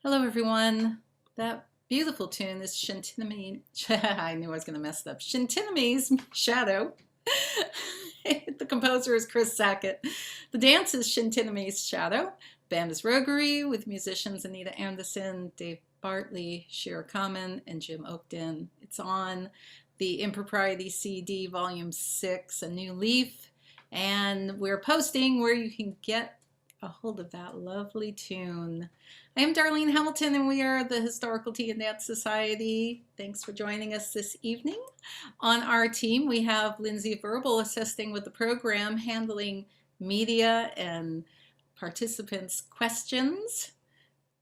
Hello, everyone. That beautiful tune is Shintiname. I knew I was going to mess it up. Shintiname's Shadow. The composer is Chris Sackett. The dance is Shintiname's Shadow. Band is Roguery with musicians Anita Anderson, Dave Bartley, Shira Kamen, and Jim Oakden. It's on the Impropriety CD, Volume 6, A New Leaf. And we're posting where you can get a hold of that lovely tune. I am Darlene Hamilton, and we are the Historical Tea and Dance Society. Thanks for joining us this evening. On our team, we have Lindsay Verbal assisting with the program, handling media and participants' questions.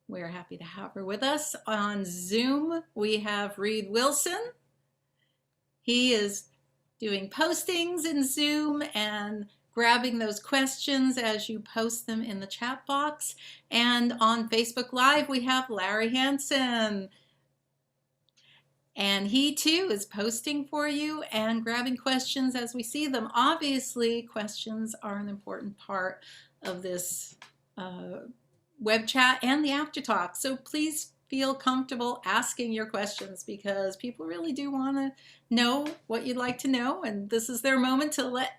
We're happy to have her with us. On Zoom, we have Reed Wilson. He is doing postings in Zoom and grabbing those questions as you post them in the chat box. And on Facebook Live, we have Larry Hansen. And he too is posting for you and grabbing questions as we see them. Obviously, questions are an important part of this web chat and the after talk. So please feel comfortable asking your questions because people really do want to know what you'd like to know. And this is their moment to let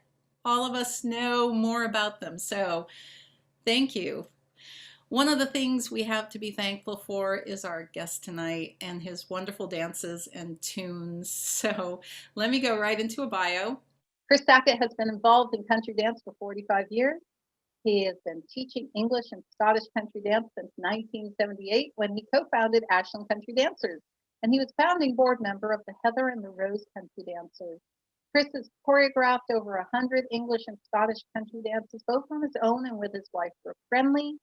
all of us know more about them. So thank you. One of the things we have to be thankful for is our guest tonight and his wonderful dances and tunes. So let me go right into a bio. Chris Sackett has been involved in country dance for 45 years. He has been teaching English and Scottish country dance since 1978 when he co-founded Ashland Country Dancers, and he was founding board member of the Heather and the Rose Country Dancers. Chris has choreographed over 100 English and Scottish country dances, both on his own and with his wife, Brooke Friendly.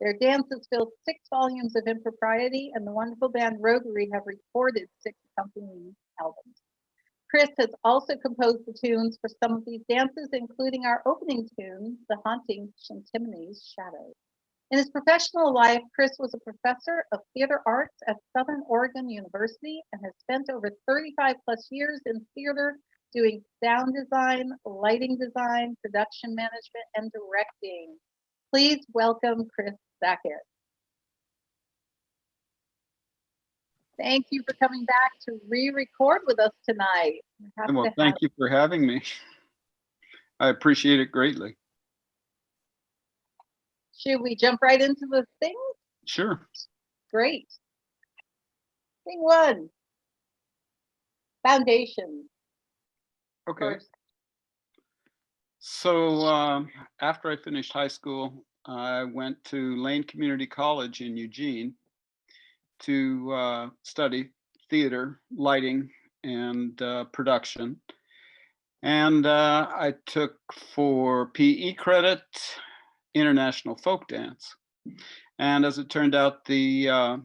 Their dances filled 6 volumes of Impropriety, and the wonderful band Roguery have recorded 6 accompanying albums. Chris has also composed the tunes for some of these dances, including our opening tune, The Haunting Shintimane's Shadow. In his professional life, Chris was a professor of theater arts at Southern Oregon University and has spent over 35 plus years in theater doing sound design, lighting design, production management, and directing. Please welcome Chris Sackett. Thank you for coming back to re-record with us tonight. Well, thank you for having me. I appreciate it greatly. Should we jump right into the thing? Sure. Great. Thing 1. Foundation. Okay. First. So after I finished high school, I went to Lane Community College in Eugene to study theater, lighting, and production. And I took for PE credit international folk dance. And as it turned out, the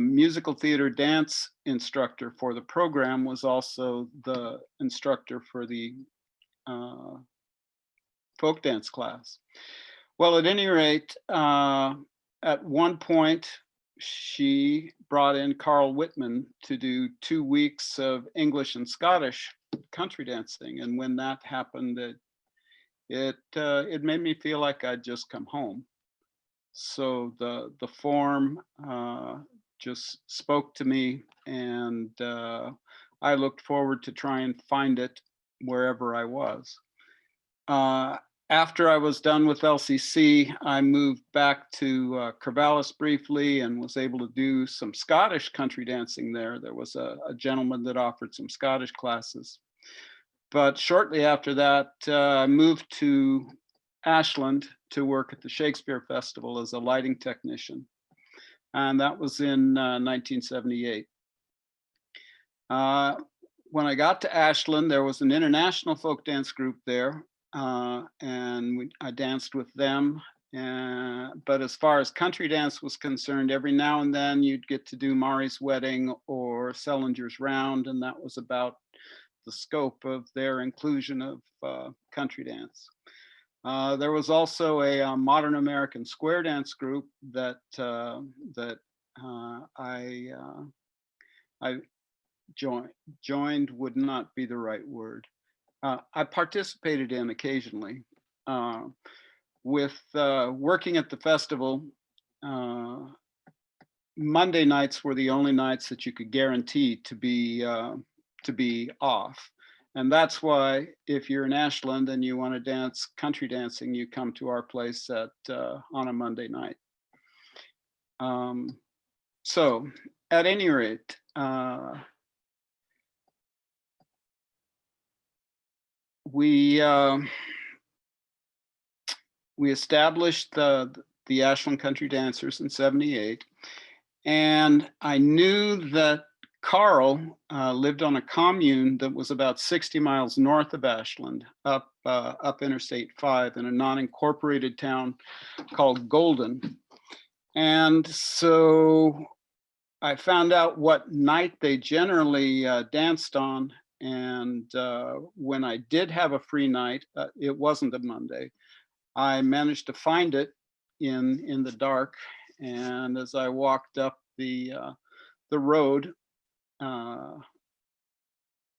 musical theater dance instructor for the program was also the instructor for the folk dance class. Well, at any rate, at one point, she brought in Carl Whitman to do 2 weeks of English and Scottish country dancing. And when that happened, it made me feel like I'd just come home. So the form just spoke to me, and I looked forward to try and find it wherever I was. After I was done with LCC, I moved back to Corvallis briefly and was able to do some Scottish country dancing there. There was a gentleman that offered some Scottish classes. But shortly after that, I moved to Ashland to work at the Shakespeare Festival as a lighting technician. And that was in 1978. When I got to Ashland, there was an international folk dance group there. And I danced with them. But as far as country dance was concerned, every now and then you'd get to do Mari's Wedding or Sellinger's Round, and that was about the scope of their inclusion of country dance. There was also a modern American square dance group that I joined would not be the right word. I participated in occasionally. With working at the festival, Monday nights were the only nights that you could guarantee to be off. And that's why if you're in Ashland and you want to dance country dancing, you come to our place on a Monday night. So at any rate, we established the Ashland Country Dancers in '78, and I knew that Carl lived on a commune that was about 60 miles north of Ashland, up Interstate 5 in a non-incorporated town called Golden. And so I found out what night they generally danced on. And when I did have a free night, it wasn't a Monday. I managed to find it in the dark. And as I walked up the road,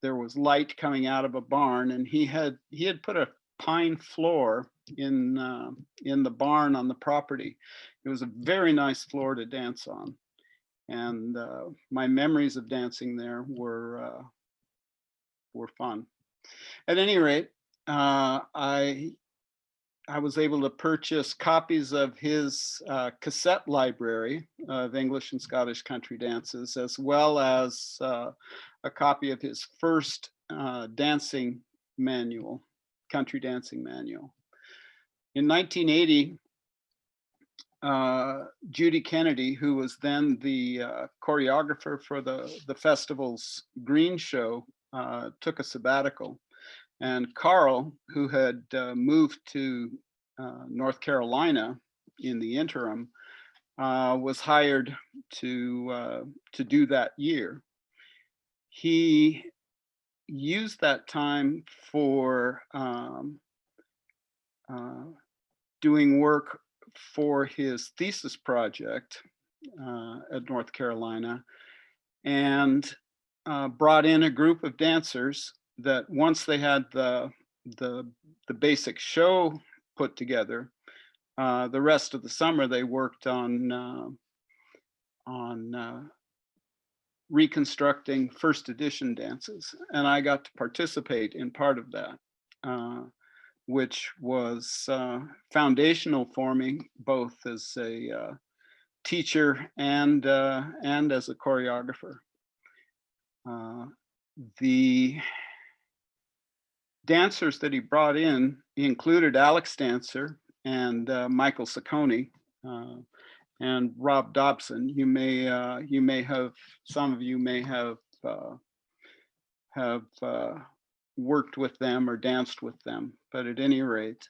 there was light coming out of a barn, and he had put a pine floor in the barn on the property. It was a very nice floor to dance on, and my memories of dancing there were fun. At any rate, I was able to purchase copies of his cassette library of English and Scottish country dances, as well as a copy of his first dancing manual, country dancing manual. In 1980, Judy Kennedy, who was then the choreographer for the festival's Green Show, took a sabbatical. And Carl, who had moved to North Carolina in the interim, was hired to do that year. He used that time for doing work for his thesis project at North Carolina, and brought in a group of dancers that once they had the basic show put together, the rest of the summer they worked on reconstructing first edition dances, and I got to participate in part of that, which was foundational for me, both as a teacher and as a choreographer. The dancers that he brought in, he included Alex Dancer and Michael Saccone and Rob Dobson. You may have, some of you may have worked with them or danced with them, but at any rate,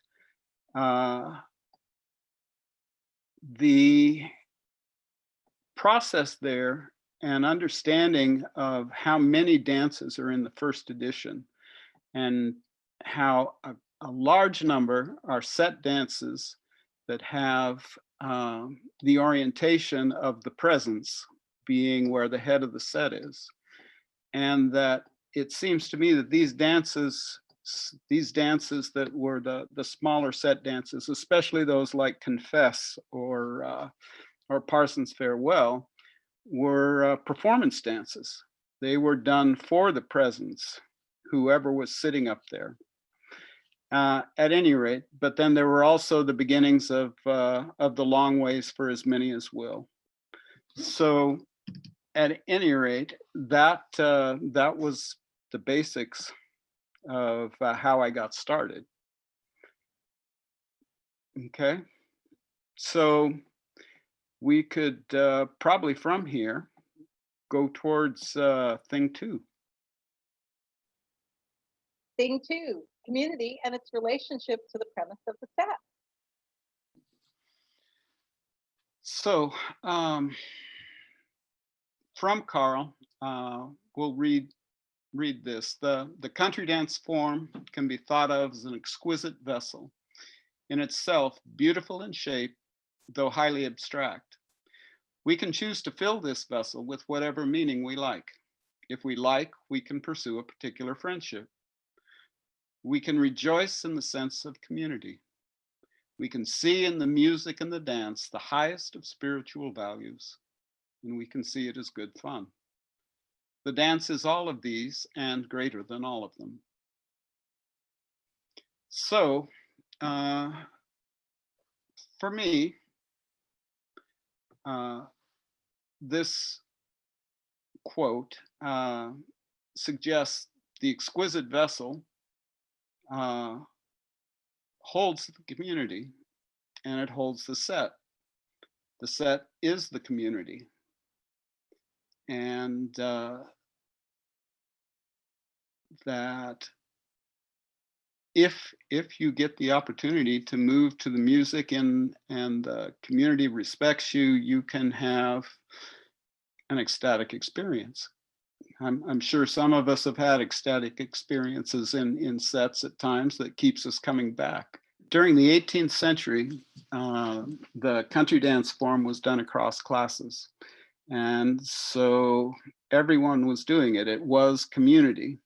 the process there and understanding of how many dances are in the first edition and how a large number are set dances that have the orientation of the presence being where the head of the set is. And that it seems to me that these dances that were the smaller set dances, especially those like Confess or Parson's Farewell, were performance dances. They were done for the presence, whoever was sitting up there. At any rate, but then there were also the beginnings of the long ways for as many as will. So at any rate, that was the basics of how I got started. Okay, so we could probably from here go towards thing 2. Thing 2, community and its relationship to the premise of the set. So from Carl, we'll read this. The country dance form can be thought of as an exquisite vessel, in itself beautiful in shape, though highly abstract. We can choose to fill this vessel with whatever meaning we like. If we like, we can pursue a particular friendship. We can rejoice in the sense of community. We can see in the music and the dance the highest of spiritual values. and we can see it as good fun. The dance is all of these and greater than all of them. So, for me, this quote suggests the exquisite vessel holds the community, and it holds the set. The set is the community. And that if you get the opportunity to move to the music and the community respects you, you can have an ecstatic experience. I'm sure some of us have had ecstatic experiences in sets at times that keeps us coming back. During the 18th century, the country dance form was done across classes. And so everyone was doing it. It was community.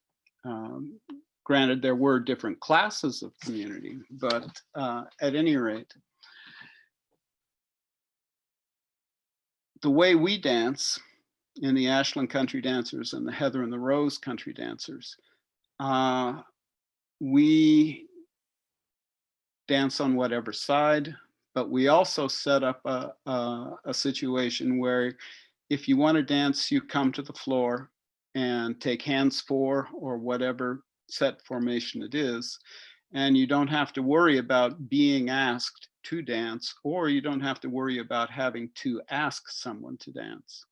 Granted, there were different classes of community, but at any rate, the way we dance in the Ashland Country Dancers and the Heather and the Rose Country Dancers, we dance on whatever side, but we also set up a situation where if you want to dance, you come to the floor and take hands four or whatever set formation it is, and you don't have to worry about being asked to dance, or you don't have to worry about having to ask someone to dance.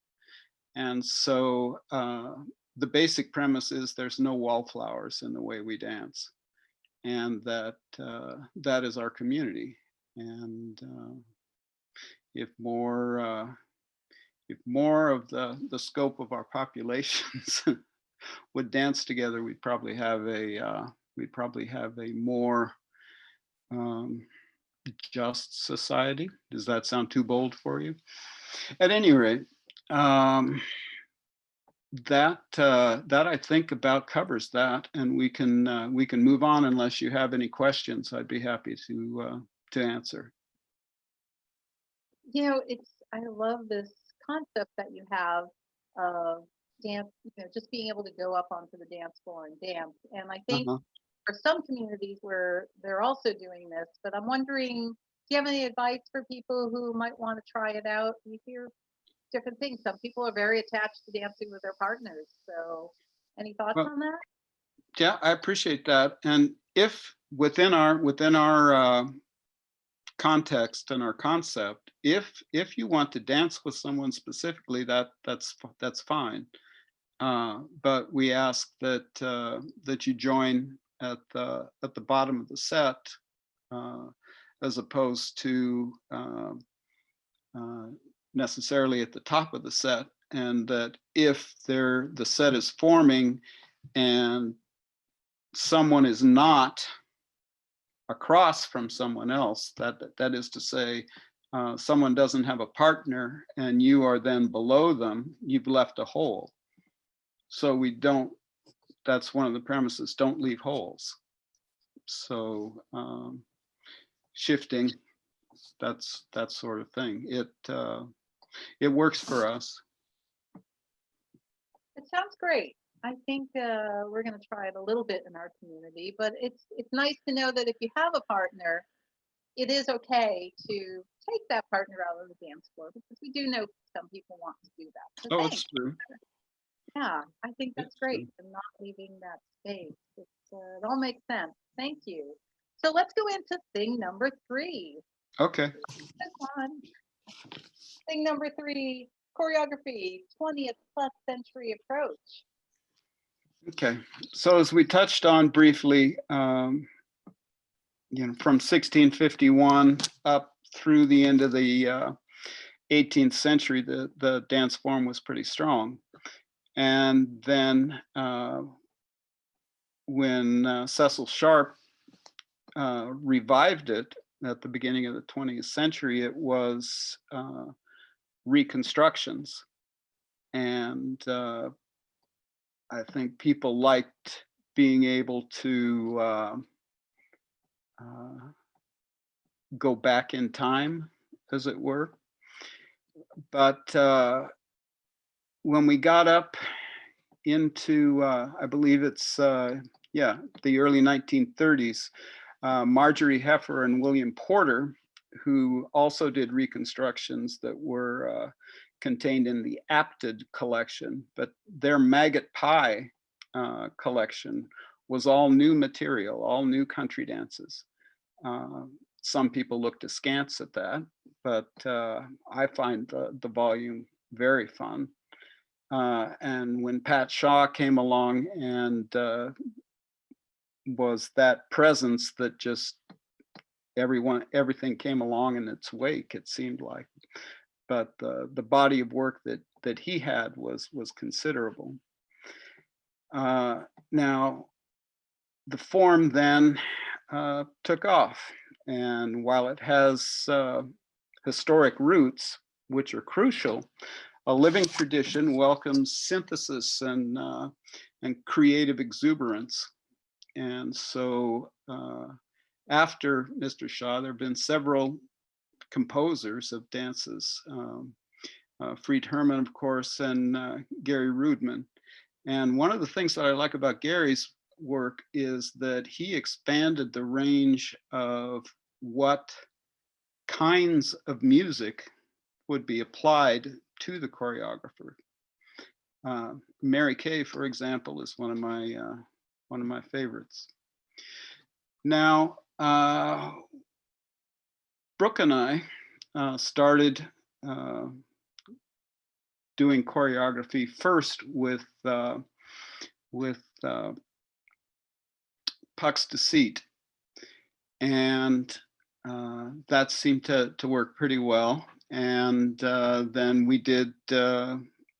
And so the basic premise is there's no wallflowers in the way we dance, and that that is our community. And if more of the scope of our populations would dance together, we'd probably have a more just society. Does that sound too bold for you? At any rate, that I think about covers that, and we can move on unless you have any questions. I'd be happy to answer. You know, I love this concept that you have of dance, just being able to go up onto the dance floor and dance. And I think for some communities where they're also doing this, but I'm wondering, do you have any advice for people who might want to try it out? You hear different things. Some people are very attached to dancing with their partners. So any thoughts on that? Yeah, I appreciate that. And if within our context and our concept, if you want to dance with someone specifically, that's fine. But we ask that you join at the bottom of the set, as opposed to necessarily at the top of the set, and that if the set is forming and someone is not across from someone else, that is to say, someone doesn't have a partner and you are then below them, you've left a hole. So that's one of the premises, don't leave holes. So shifting, that sort of thing, it works for us. It sounds great. I think we're going to try it a little bit in our community, but it's nice to know that if you have a partner, it is okay to take that partner out of the dance floor, because we do know some people want to do that. So Oh, it's true. Yeah, I think that's great, and not leaving that space. It all makes sense. Thank you. So let's go into thing number 3. Okay. Thing number 3, choreography, 20th plus century approach. Okay, so as we touched on briefly, from 1651 up through the end of the 18th century, the dance form was pretty strong. And then when Cecil Sharp revived it at the beginning of the 20th century, it was reconstructions. And I think people liked being able to go back in time, as it were. But when we got up into, I believe it's, yeah, the early 1930s, Marjorie Heffer and William Porter, who also did reconstructions that were contained in the Apted collection, but their Maggot Pie collection was all new material, all new country dances. Some people looked askance at that, but I find the volume very fun. And when Pat Shaw came along and was that presence that just everything came along in its wake, it seemed like. But the body of work that he had was considerable. Now, the form then took off, and while it has historic roots, which are crucial, a living tradition welcomes synthesis and creative exuberance. And so after Mr. Shaw, there have been several composers of dances, Fried Herman, of course, and Gary Rudman. And one of the things that I like about Gary's work is that he expanded the range of what kinds of music would be applied to the choreographer. Mary Kay, for example, is one of my favorites. Now, Brooke and I started doing choreography first with Puck's Deceit, and that seemed to work pretty well. And then we did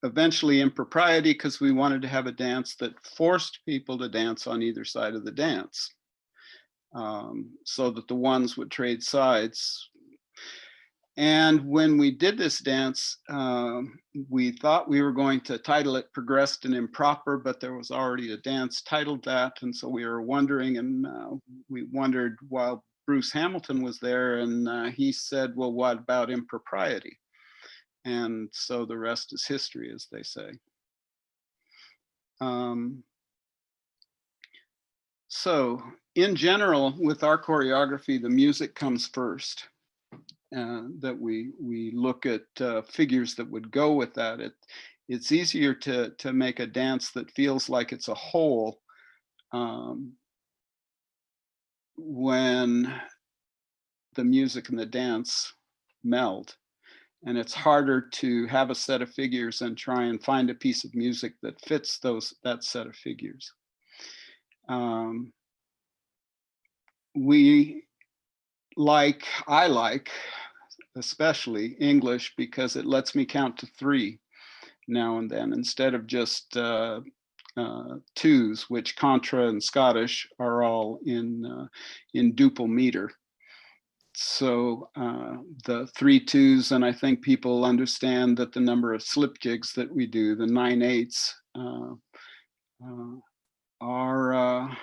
eventually Impropriety, because we wanted to have a dance that forced people to dance on either side of the dance, so that the ones would trade sides. And when we did this dance, we thought we were going to title it Progressed and Improper, but there was already a dance titled that. And so we were wondering, and we wondered while Bruce Hamilton was there, and he said, well, what about Impropriety? And so the rest is history, as they say. So in general, with our choreography, the music comes first. That we look at figures that would go with that. It's easier to make a dance that feels like it's a whole when the music and the dance meld. And it's harder to have a set of figures and try and find a piece of music that fits that set of figures. I like especially English, because it lets me count to 3 now and then, instead of just 2s, which contra and Scottish are all in duple meter. So the 3 2s, and I think people understand that the number of slip jigs that we do, the 9/8, are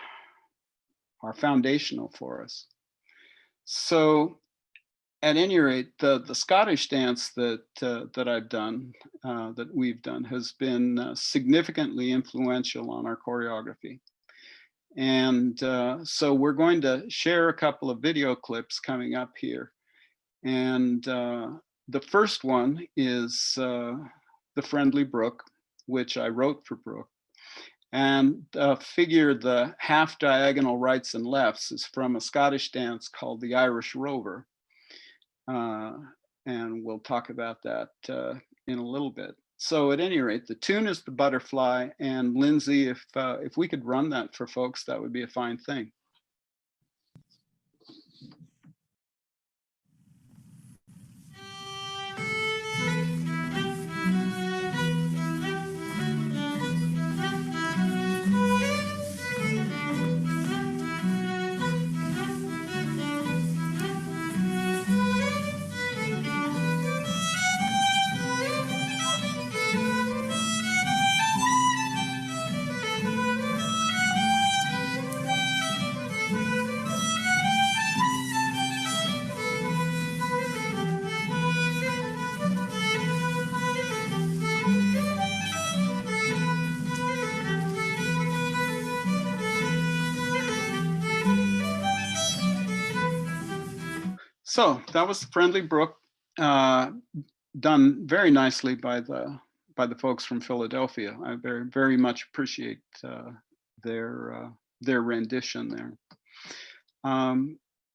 foundational for us. So at any rate, the Scottish dance that I've done, that we've done, has been significantly influential on our choreography. And so we're going to share a couple of video clips coming up here. And the first one is The Friendly Brook, which I wrote for Brooke. And figure the half diagonal rights and lefts is from a Scottish dance called the Irish Rover. And we'll talk about that in a little bit. So at any rate, the tune is The Butterfly, and Lindsay, if we could run that for folks, that would be a fine thing. So that was the Friendly Brook, done very nicely by the folks from Philadelphia. I very much appreciate their rendition there.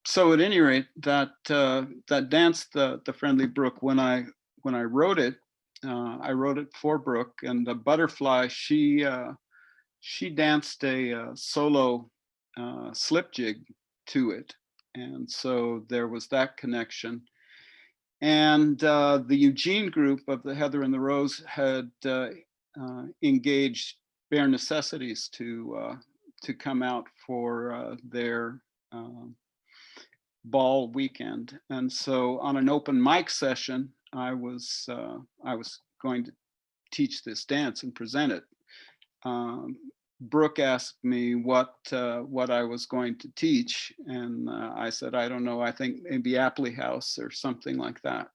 So at any rate, that dance, the Friendly Brook, when I wrote it, I wrote it for Brooke, and the Butterfly, she danced a solo slip jig to it, and so there was that connection. And the Eugene group of the Heather and the Rose had engaged Bare Necessities to come out for their ball weekend. And so on an open mic session, I was going to teach this dance and present it. Brooke asked me what I was going to teach, and I said, I don't know, I think maybe Appley House or something like that.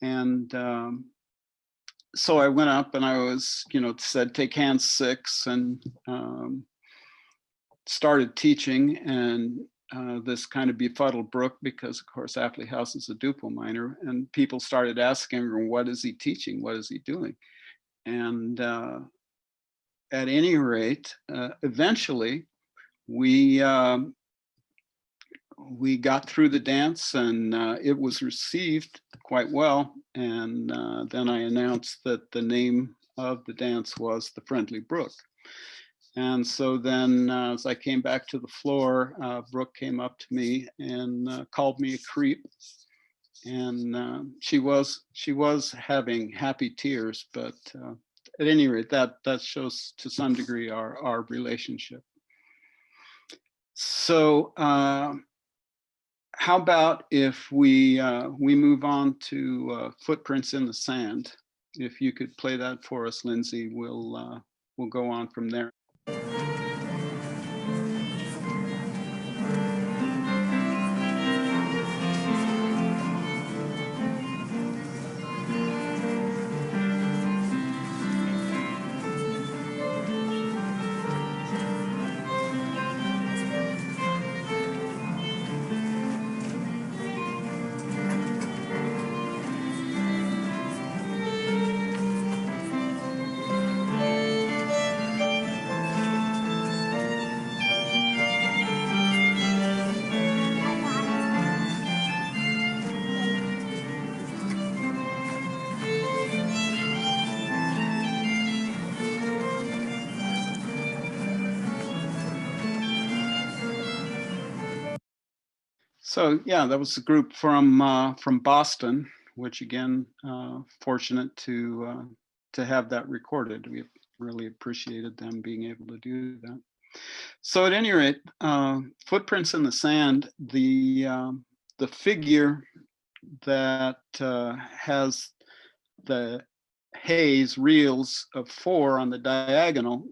And so I went up and I was, said, take hands 6, and started teaching. And this kind of befuddled Brooke, because of course Appley House is a duple minor, and people started asking her, what is he teaching? What is he doing? And at any rate, eventually we got through the dance, and it was received quite well. And then I announced that the name of the dance was the Friendly Brook. And so then as I came back to the floor, Brooke came up to me and called me a creep. And she was having happy tears, but at any rate, that shows to some degree our relationship. So how about if we move on to Footprints in the Sand? If you could play that for us, Lindsay, we'll go on from there. So yeah, that was a group from Boston, which again, fortunate to have that recorded. We really appreciated them being able to do that. So at any rate, Footprints in the Sand, the figure that has the haze reels of 4 on the diagonal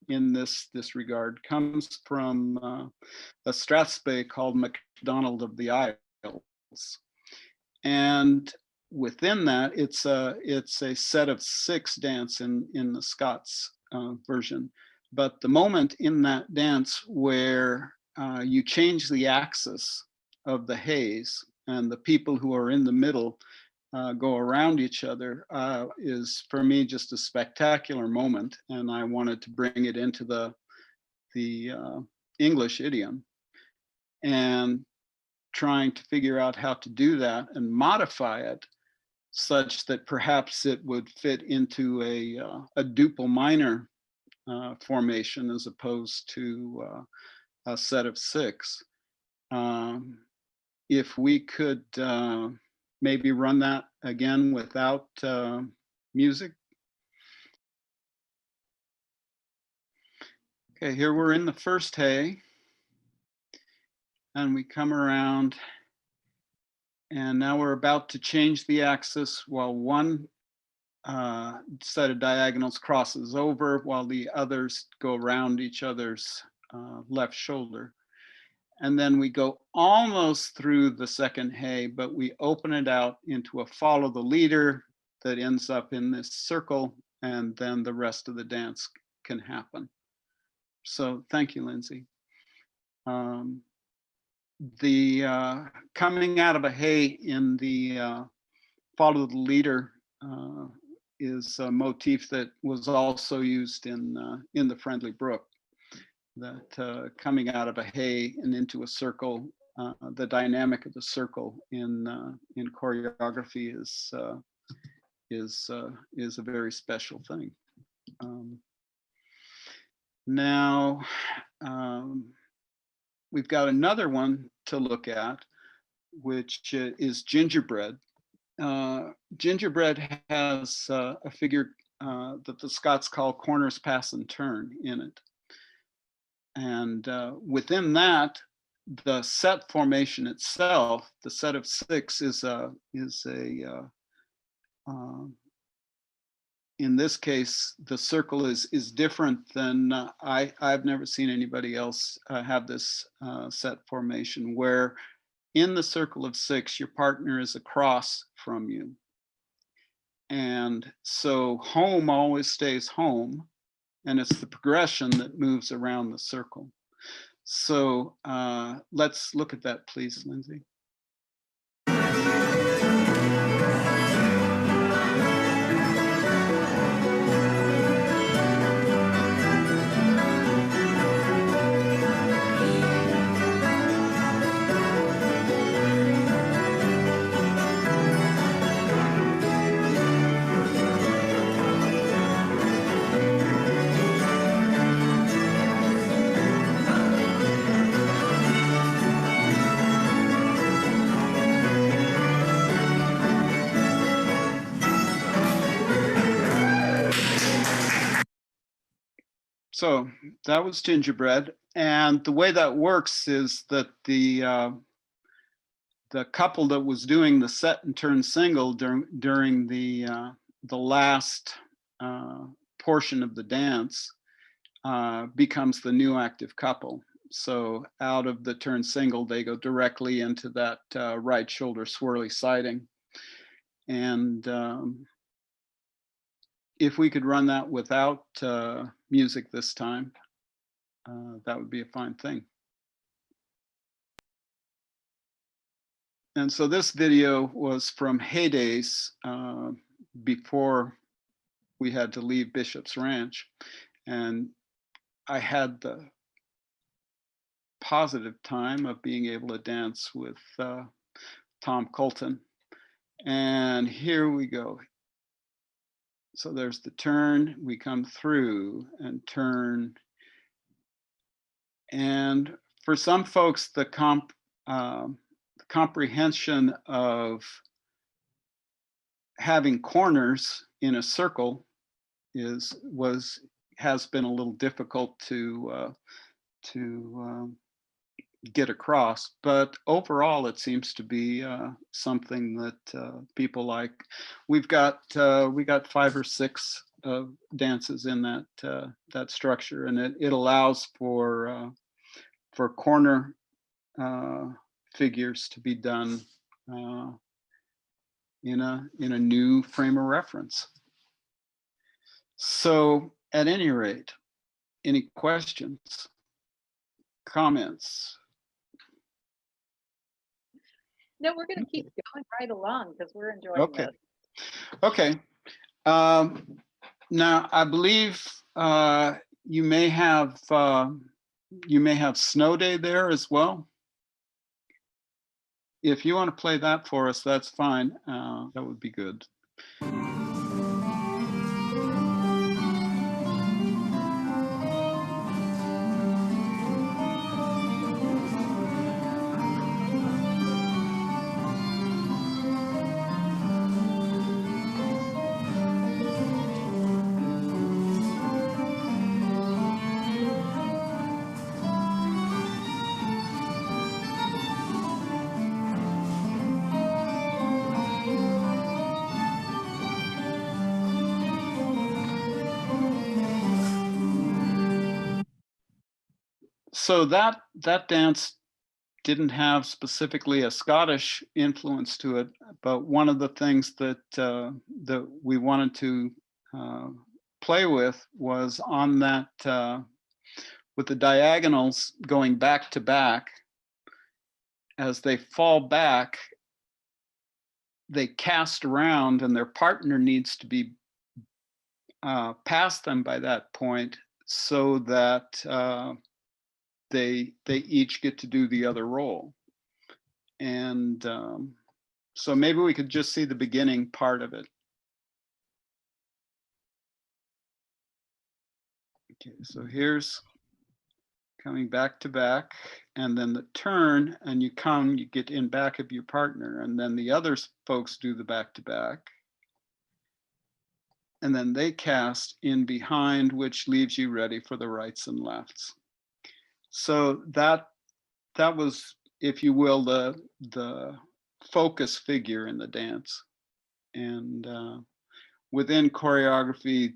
in this regard comes from a strathspey called MacDonald of the Isles. And within that, it's a set of 6 dance in the Scots version. But the moment in that dance where you change the axis of the haze, and the people who are in the middle go around each other, is for me just a spectacular moment. And I wanted to bring it into the English idiom, and trying to figure out how to do that and modify it such that perhaps it would fit into a duple minor formation as opposed to a set of 6. If we could maybe run that again without music. Okay, here we're in the first hay, and we come around, and now we're about to change the axis while one set of diagonals crosses over while the others go around each other's left shoulder. And then we go almost through the second hay, but we open it out into a follow the leader that ends up in this circle, and then the rest of the dance can happen. So thank you, Lindsay. the coming out of a hay in the follow the leader is a motif that was also used in the Friendly Brook. That coming out of a hay and into a circle, the dynamic of the circle in choreography is a very special thing. Now we've got another one to look at, which is gingerbread. Gingerbread has a figure that the Scots call corners, pass, and turn in it. And within that, the set formation itself, the set of 6 is in this case, the circle is different than I've never seen anybody else have this set formation, where in the circle of 6, your partner is across from you. And so home always stays home, and it's the progression that moves around the circle. So let's look at that, please, Lindsay. So that was gingerbread, and the way that works is that the couple that was doing the set and turn single during the last portion of the dance becomes the new active couple. So out of the turn single, they go directly into that right shoulder swirly siding, and if we could run that without music this time, that would be a fine thing. And so this video was from heydays before we had to leave Bishop's Ranch. And I had the positive time of being able to dance with Tom Colton. And here we go. So there's the turn, we come through and turn. And for some folks, the comprehension of having corners in a circle has been a little difficult to get across, but overall it seems to be something that people like. We got 5 or 6 dances in that structure, and it allows for corner figures to be done in a new frame of reference. So at any rate, any questions, comments? No, we're going to keep going right along because we're enjoying this. Okay. Now I believe you may have Snow Day there as well. If you want to play that for us, that's fine. That would be good. So that dance didn't have specifically a Scottish influence to it, but one of the things that we wanted to play with was on that with the diagonals going back to back. as they fall back, they cast around, and their partner needs to be past them by that point, so that they each get to do the other role. And so maybe we could just see the beginning part of it. Okay, so here's coming back to back, and then the turn, and you get in back of your partner, and then the other folks do the back to back. And then they cast in behind, which leaves you ready for the rights and lefts. So that was, if you will, the focus figure in the dance. And within choreography,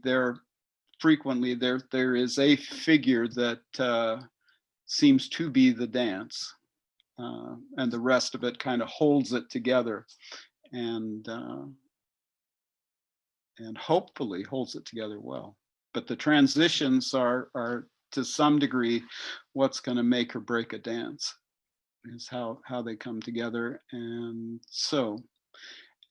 frequently there is a figure that seems to be the dance, and the rest of it kind of holds it together, and hopefully holds it together well. But the transitions are to some degree what's going to make or break a dance, is how they come together. And so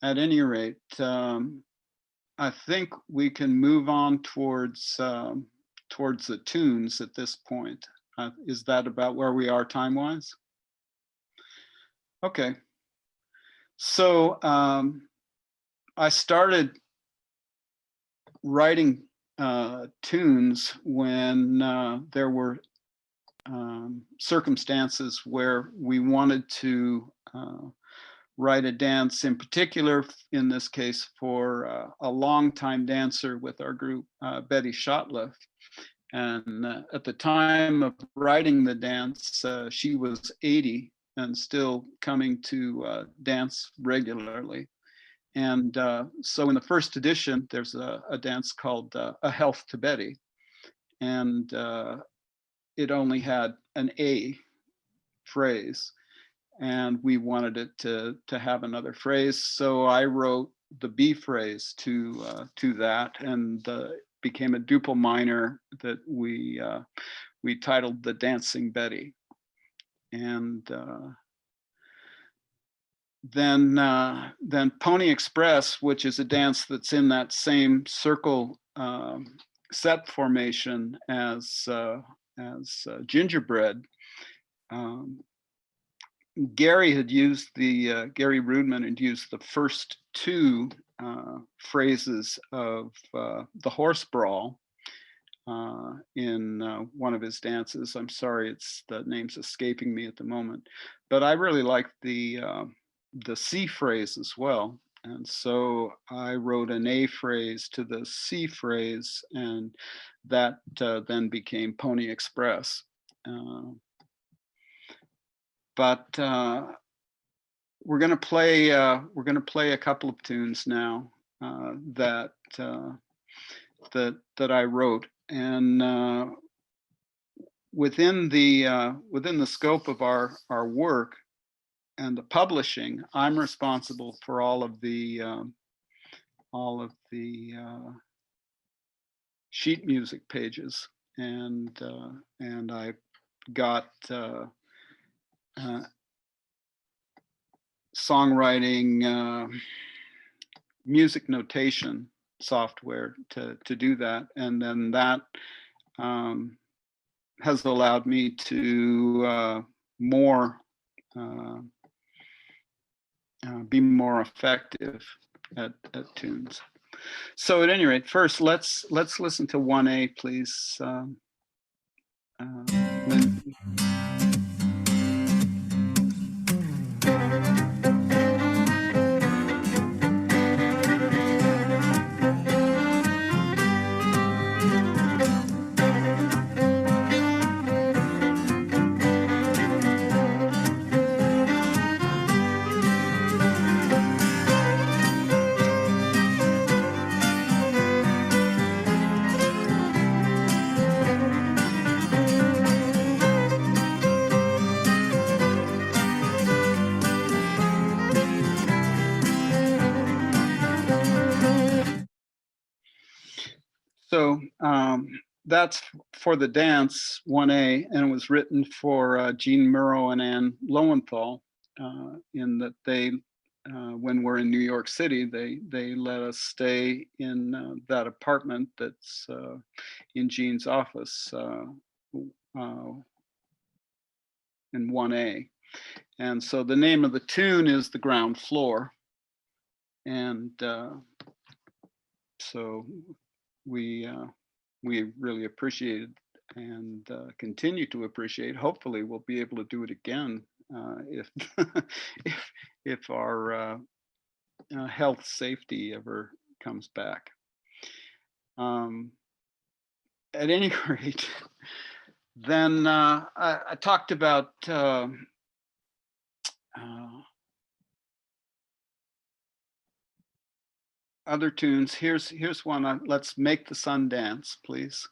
at any rate, I think we can move on towards the tunes at this point. Is that about where we are time-wise? Okay. So I started writing tunes when there were circumstances where we wanted to write a dance, in particular, in this case, for a longtime dancer with our group, Betty Shotliff. And at the time of writing the dance, she was 80 and still coming to dance regularly. And so in the first edition, there's a dance called A Health to Betty. And it only had an A phrase, and we wanted it to have another phrase. So I wrote the B phrase to that, and became a duple minor that we titled The Dancing Betty. And then Pony Express, which is a dance that's in that same circle set formation as Gingerbread. Gary Rudman had used the first two phrases of the horse brawl in one of his dances. I'm sorry, the name's escaping me at the moment, but I really like the C phrase as well. And so I wrote an A phrase to the C phrase, and that then became Pony Express. But we're going to play a couple of tunes now that I wrote, and within the scope of our work and the publishing, I'm responsible for all of the sheet music pages, and I've got songwriting, music notation software to do that, and then that has allowed me to be more effective at tunes. So at any rate, first let's listen to 1A, please. Lindsay. So that's for the dance 1A, and it was written for Jean Murrow and Anne Lowenthal. in that they, when we're in New York City, they let us stay in that apartment that's in Gene's office in 1A. And so the name of the tune is The Ground Floor. And so we really appreciate and continue to appreciate. Hopefully, we'll be able to do it again if if our health safety ever comes back. At any rate, then I talked about other tunes. Here's one. Let's Make the Sun Dance, please.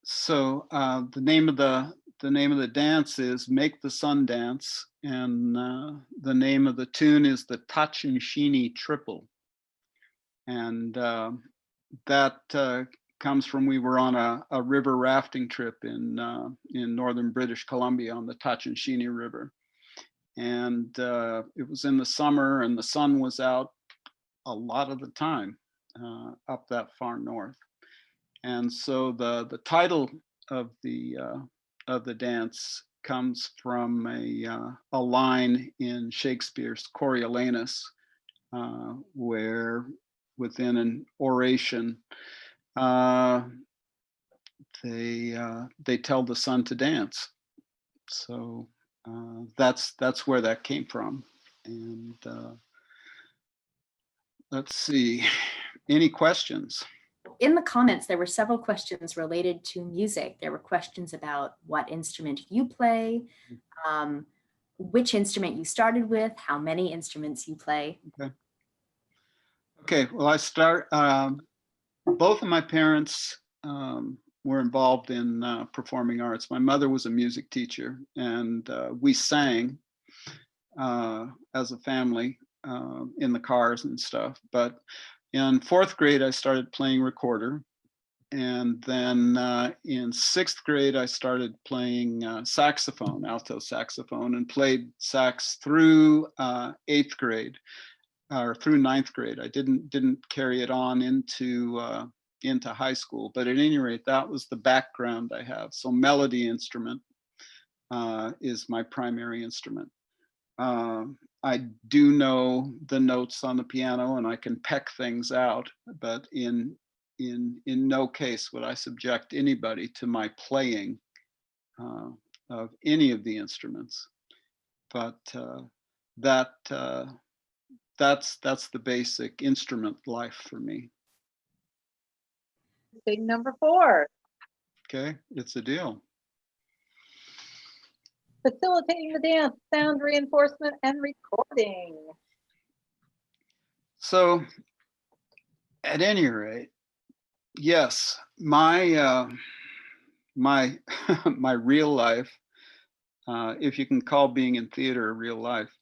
So the name of the dance is Make the Sun Dance, and the name of the tune is the Tachinshini Triple, and that comes from, we were on a river rafting trip in northern British Columbia on the Tachinshini River, and it was in the summer, and the sun was out a lot of the time up that far north. And so the title of the dance comes from a line in Shakespeare's Coriolanus, where within an oration they tell the sun to dance. So that's where that came from. And let's see, any questions? In the comments, there were several questions related to music. There were questions about what instrument you play, which instrument you started with, how many instruments you play. Okay, well, I start, both of my parents were involved in performing arts. My mother was a music teacher, and we sang as a family in the cars and stuff. But in 4th grade, I started playing recorder. And then in 6th grade, I started playing saxophone, alto saxophone, and played sax through 8th grade or through 9th grade. I didn't carry it on into high school, but at any rate, that was the background I have. So melody instrument is my primary instrument. I do know the notes on the piano, and I can peck things out, but in no case would I subject anybody to my playing of any of the instruments. But that's the basic instrument life for me. Big number 4. Okay, it's a deal. Facilitating the dance, sound reinforcement, and recording. So at any rate, yes, my my real life, if you can call being in theater real life,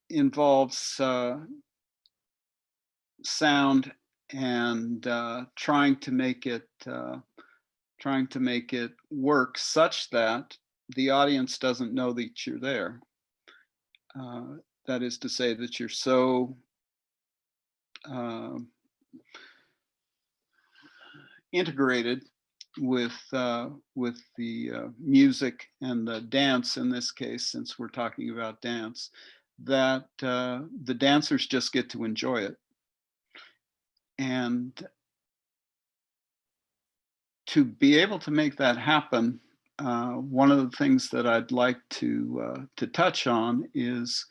involves sound and trying to make it work such that the audience doesn't know that you're there. That is to say that you're so integrated with the music and the dance in this case, since we're talking about dance, that the dancers just get to enjoy it. And to be able to make that happen, one of the things that I'd like to touch on is,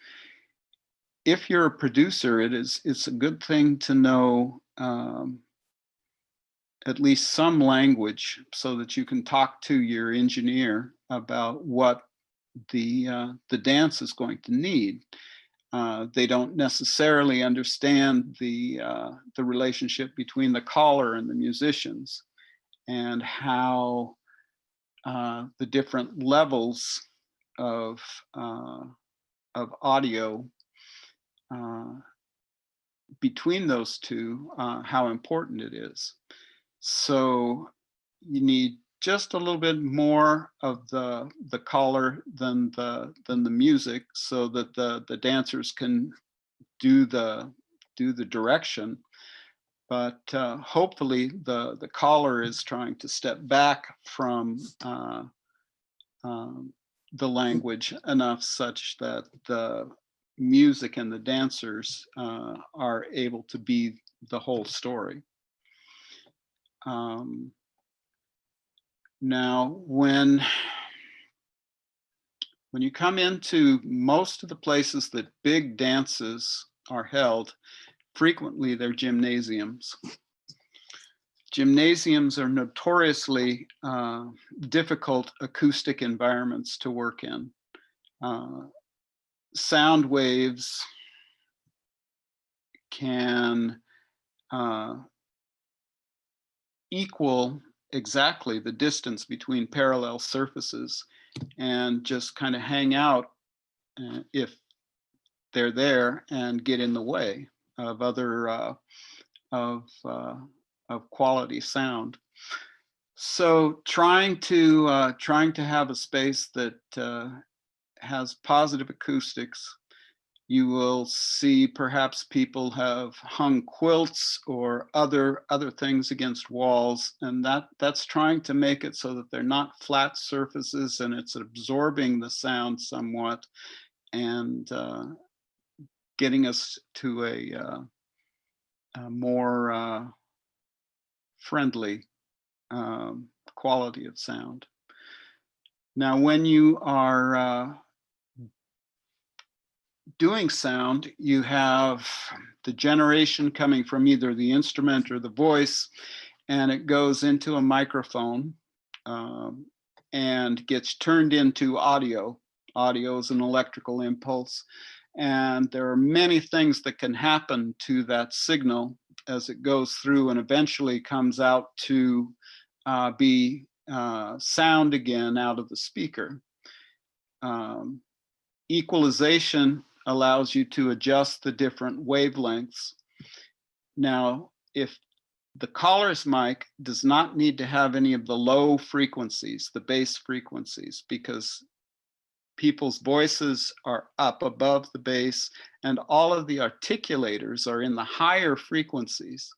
if you're a producer, it's a good thing to know at least some language so that you can talk to your engineer about what the dance is going to need. They don't necessarily understand the relationship between the caller and the musicians, and how the different levels of audio between those two, how important it is. So you need just a little bit more of the caller than the music, so that the dancers can do the direction. But hopefully the caller is trying to step back from the language enough such that the music and the dancers are able to be the whole story. Now, when you come into most of the places that big dances are held, frequently they're gymnasiums. Gymnasiums are notoriously difficult acoustic environments to work in. Sound waves can equal exactly the distance between parallel surfaces, and just kind of hang out if they're there, and get in the way of other of quality sound. So trying to have a space that has positive acoustics. You will see perhaps people have hung quilts or other things against walls, and that's trying to make it so that they're not flat surfaces, and it's absorbing the sound somewhat, and getting us to a more friendly quality of sound. Now, when you are doing sound, you have the generation coming from either the instrument or the voice, and it goes into a microphone and gets turned into audio. Audio is an electrical impulse, and there are many things that can happen to that signal as it goes through and eventually comes out to be sound again out of the speaker. Equalization allows you to adjust the different wavelengths. Now, if the caller's mic does not need to have any of the low frequencies, the bass frequencies, because people's voices are up above the bass, and all of the articulators are in the higher frequencies.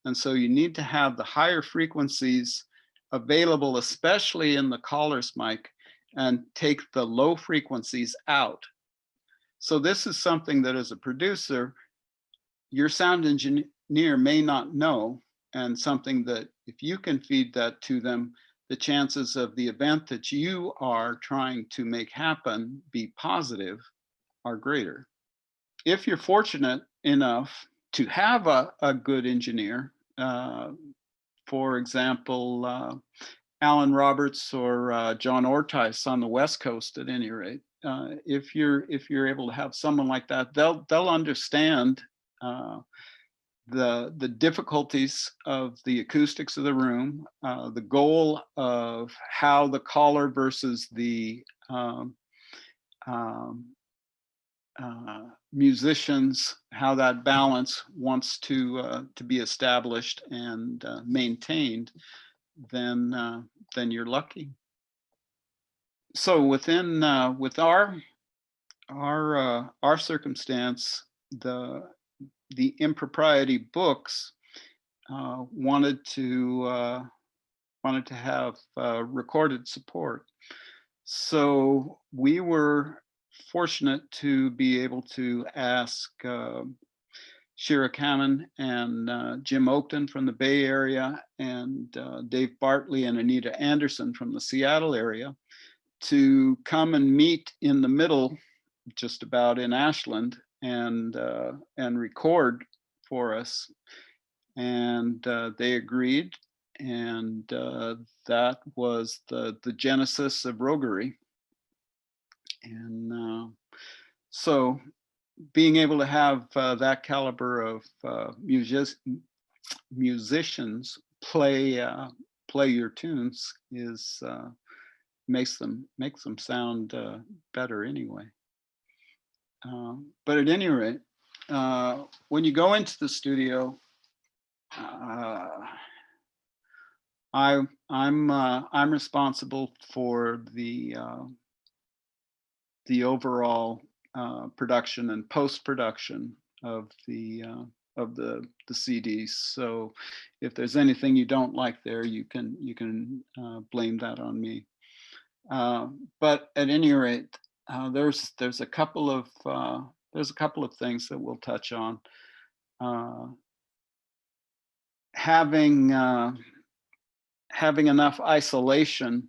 And so you need to have the higher frequencies available, especially in the caller's mic, and take the low frequencies out. So this is something that as a producer, your sound engineer may not know, and something that if you can feed that to them, the chances of the event that you are trying to make happen be positive are greater. If you're fortunate enough to have a good engineer, for example, Alan Roberts or John Ortiz on the West Coast at any rate, if you're able to have someone like that, they'll understand the difficulties of the acoustics of the room, the goal of how the caller versus the musicians, how that balance wants to be established and maintained, then you're lucky. So within with our circumstance, the impropriety books wanted to have recorded support. So we were fortunate to be able to ask Shira Kamen and Jim Oakton from the Bay Area, and Dave Bartley and Anita Anderson from the Seattle area to come and meet in the middle, just about in Ashland, and record for us. And they agreed, and that was the genesis of Roguery. And so being able to have that caliber of musicians play your tunes is makes them sound better anyway. But at any rate, when you go into the studio, I'm responsible for the overall production and post-production of the CDs. So if there's anything you don't like there, you can blame that on me. But at any rate, there's a couple of things that we'll touch on. Having enough isolation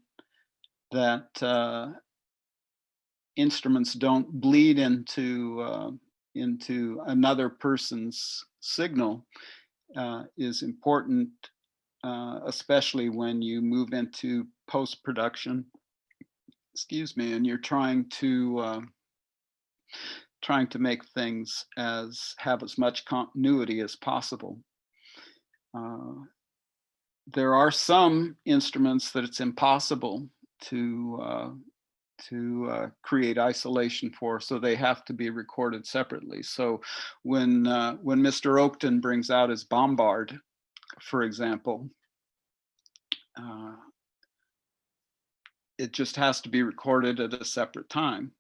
that instruments don't bleed into another person's signal is important, especially when you move into post-production. Excuse me, and you're trying to make things have as much continuity as possible. There are some instruments that it's impossible to create isolation for, so they have to be recorded separately. So when Mr. Oakton brings out his bombard, for example, it just has to be recorded at a separate time.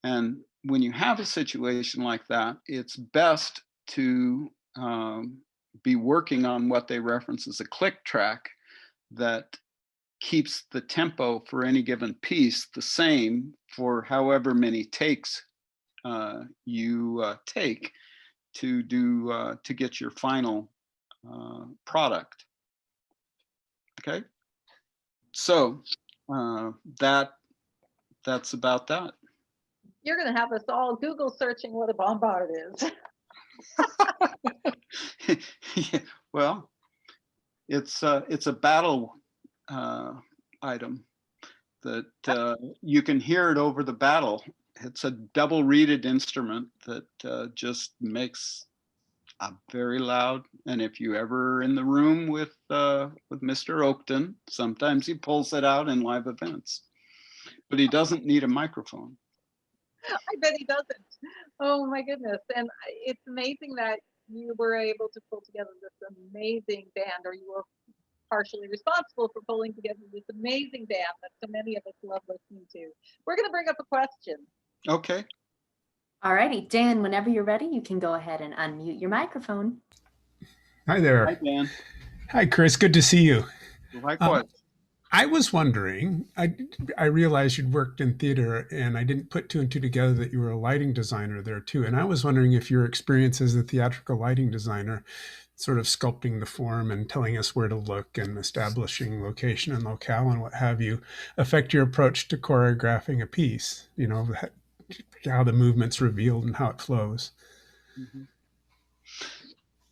And when you have a situation like that, it's best to be working on what they reference as a click track that keeps the tempo for any given piece the same for however many takes you take to get your final product. Okay, so that's about that. You're going to have us all Google searching what a bombard is. Yeah, well, it's a battle item that you can hear it over the battle. It's a double reeded instrument that just makes a very loud. And if you ever in the room with Mr. Oakton, sometimes he pulls it out in live events, but he doesn't need a microphone. I bet he doesn't. Oh my goodness. And it's amazing that you were able to pull together this amazing band, or you were partially responsible for pulling together this amazing band that so many of us love listening to. We're going to bring up a question. Okay. All righty, Dan, whenever you're ready, you can go ahead and unmute your microphone. Hi there. Hi, Dan. Hi, Chris. Good to see you. Likewise. I was wondering, I realized you'd worked in theater, and I didn't put two and two together that you were a lighting designer there too. And I was wondering if your experience as a theatrical lighting designer, sort of sculpting the form and telling us where to look and establishing location and locale and what have you, affect your approach to choreographing a piece, you know, how the movement's revealed and how it flows. Mm-hmm.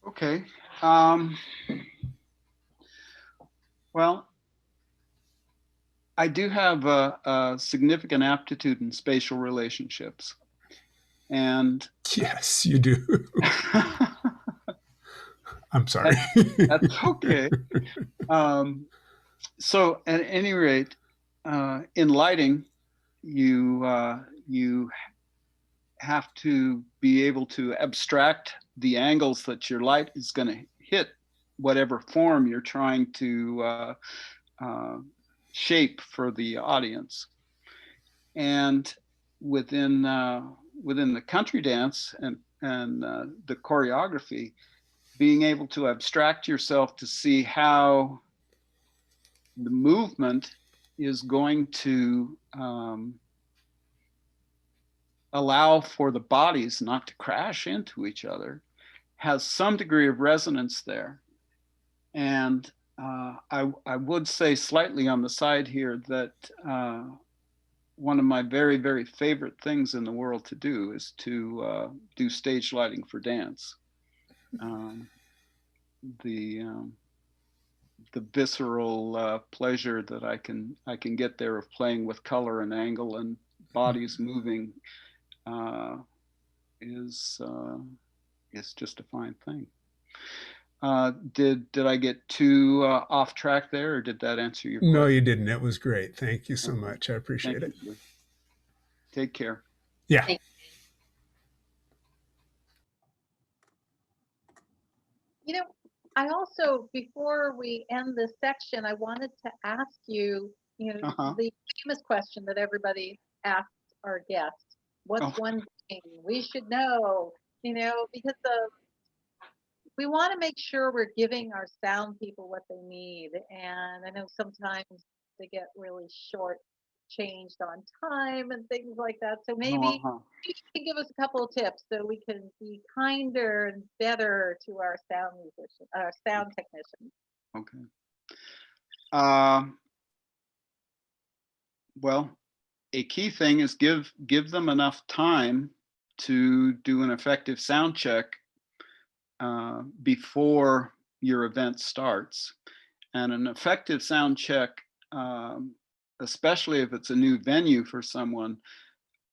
Okay. Well, I do have a significant aptitude in spatial relationships. And yes, you do. I'm sorry. That's okay. So at any rate, in lighting, you have to be able to abstract the angles that your light is going to hit whatever form you're trying to shape for the audience. And within the country dance and the choreography, being able to abstract yourself to see how the movement is going to allow for the bodies not to crash into each other has some degree of resonance there. And I would say slightly on the side here that one of my very, very favorite things in the world to do is to do stage lighting for dance. The visceral pleasure that I can get there of playing with color and angle and bodies moving is just a fine thing. Did I get too off track there, or did that answer your No, question? you didn't. It was great. Thank you so Okay. much. I appreciate Thank it. you, sir. Take care. Yeah. Thank You know, I also, before we end this section, I wanted to ask you, Uh-huh. the famous question that everybody asks our guests. What's Oh, one thing we should know? Because we want to make sure we're giving our sound people what they need. And I know sometimes they get really short changed on time and things like that. So maybe uh-huh. you can give us a couple of tips so we can be kinder and better to our sound technicians. Okay. Um, well, a key thing is give them enough time to do an effective sound check before your event starts. And an effective sound check, especially if it's a new venue for someone,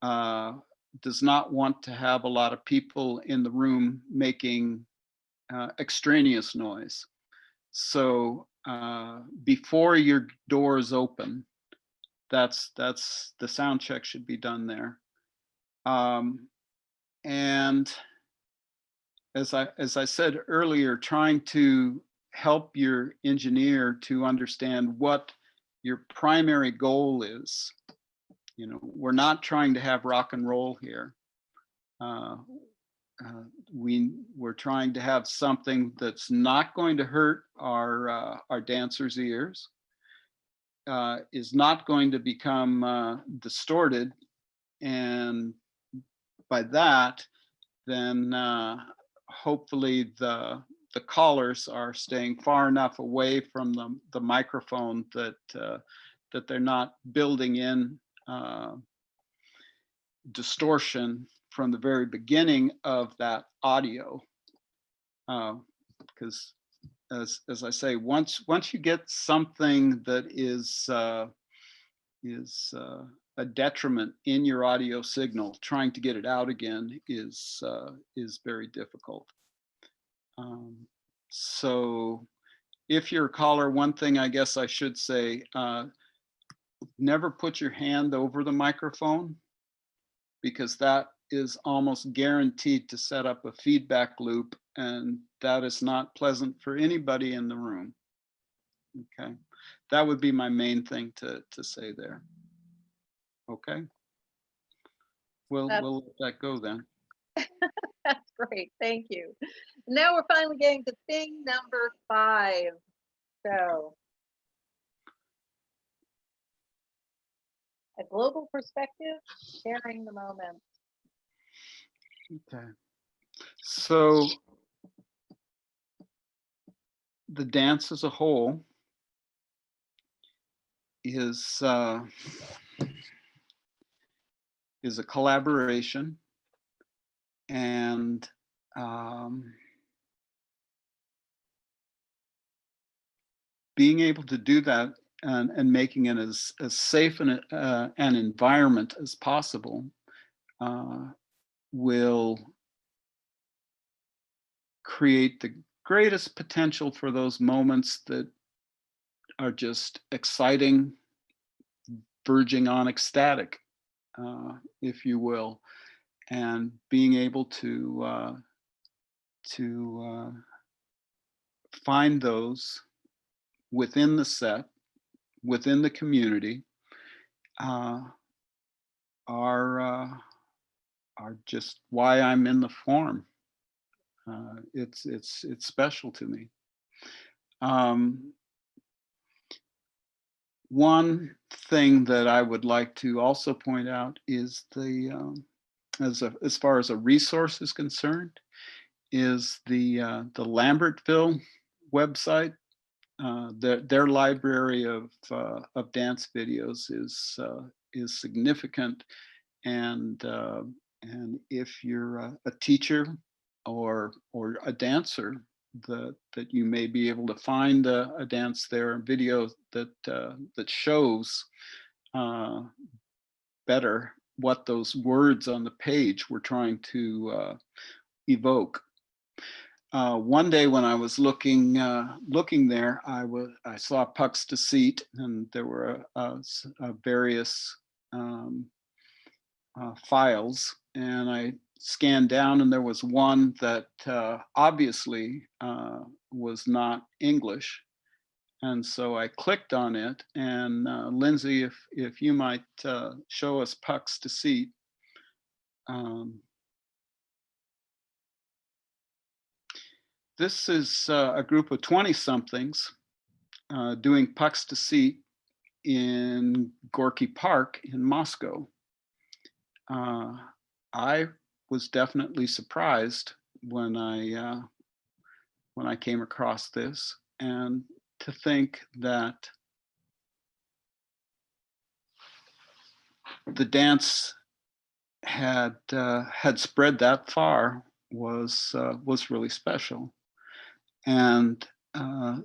does not want to have a lot of people in the room making extraneous noise. So before your doors open, that's the sound check should be done there. And as I said earlier, trying to help your engineer to understand what your primary goal is. We're not trying to have rock and roll here. We're trying to have something that's not going to hurt our dancers' ears, is not going to become distorted, and by that, then hopefully the callers are staying far enough away from the microphone that they're not building in distortion from the very beginning of that audio. Because as I say, once you get something that is a detriment in your audio signal, trying to get it out again is very difficult. So if you're a caller, one thing I guess I should say, never put your hand over the microphone, because that is almost guaranteed to set up a feedback loop, and that is not pleasant for anybody in the room. Okay, that would be my main thing to say there. Okay, we'll let that go then. That's great. Thank you. Now we're finally getting to thing number 5. So, a global perspective, sharing the moment. Okay, so the dance as a whole is a collaboration, and being able to do that and making it as safe an environment as possible will create the greatest potential for those moments that are just exciting, verging on ecstatic, if you will, and being able to find those within the set, within the community, are just why I'm in the form. It's special to me. One thing that I would like to also point out is as far as a resource is concerned, is the Lambertville website. Their library of dance videos is significant, and if you're a teacher or a dancer, that you may be able to find a dance there, a video that shows better what those words on the page were trying to evoke. One day when I was looking there, I saw Puck's Deceit, and there were various files, and I scanned down, and there was one that obviously was not English, and so I clicked on it. And Lindsay, if you might show us Puck's Deceit. This is a group of 20-somethings doing Puck's Deceit in Gorky Park in Moscow. I was definitely surprised when I came across this, and to think that the dance had spread that far was really special. And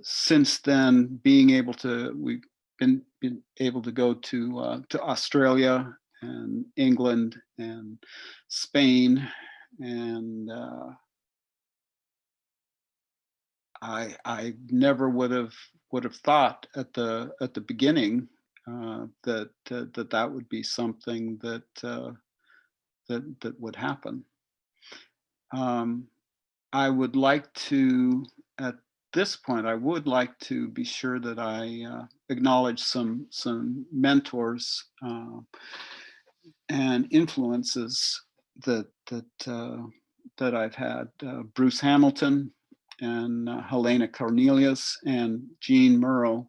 since then, we've been able to go to Australia and England and Spain, and I never would have thought at the beginning that would be something that would happen. I would like to, at this point, I would like to be sure that I acknowledge some mentors and influences that I've had. Bruce Hamilton and Helena Cornelius and Jean Murrow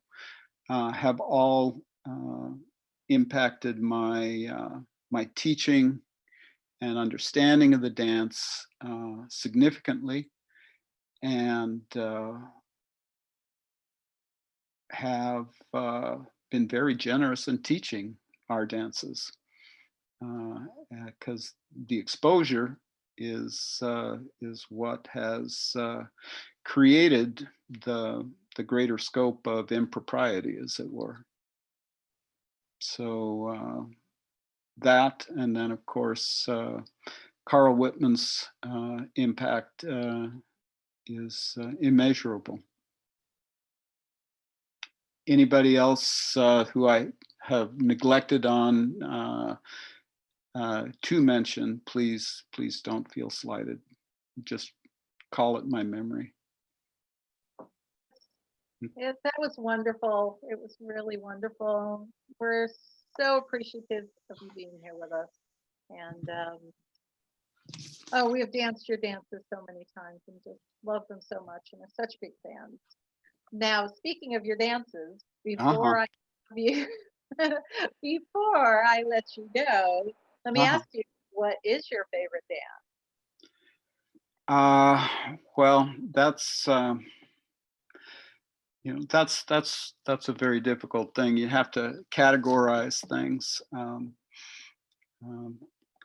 have all impacted my teaching and understanding of the dance significantly, and have been very generous in teaching our dances, because the exposure is what has created the greater scope of impropriety, as it were. So that, and then of course Carl Whitman's impact is immeasurable. Anybody else who I have neglected on to mention, please don't feel slighted. Just call it my memory. Yeah, that was wonderful. It was really wonderful. We're so appreciative of you being here with us. And oh, we have danced your dances so many times and just love them so much, and are such big fans. Now, speaking of your dances, before I before I let you go, let me ask you, what is your favorite dance? Well, that's that's a very difficult thing. You have to categorize things.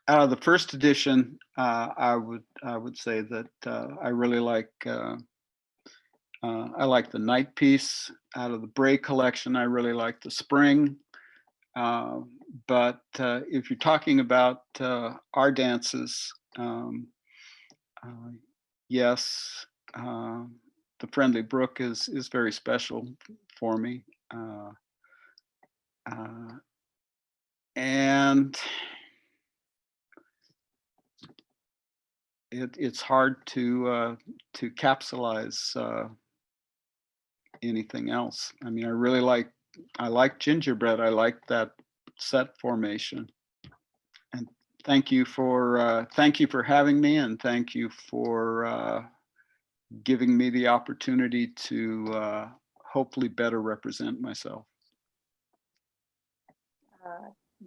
Out of the first edition, I would say that I really like I like the Night Piece. Out of the Bray collection, I really like the Spring. But if you're talking about our dances, yes, the Friendly Brook is very special for me, and it's hard to capsulize anything else. I mean, I like Gingerbread. I like that set formation. And thank you for having me, and thank you for giving me the opportunity to hopefully better represent myself.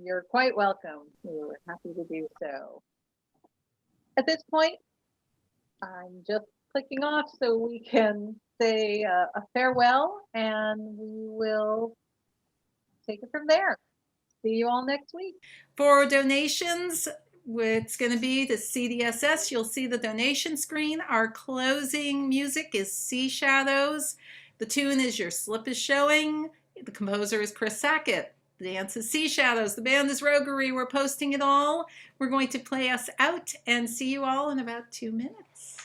You're quite welcome. We were happy to do so. At this point, I'm just clicking off so we can say a farewell, and we will take it from there. See you all next week. For donations, it's going to be the CDSS. You'll see the donation screen. Our closing music is Sea Shadows. The tune is Your Slip is Showing. The composer is Chris Sackett. The dance is Sea Shadows. The band is Roguery. We're posting it all. We're going to play us out and see you all in about 2 minutes.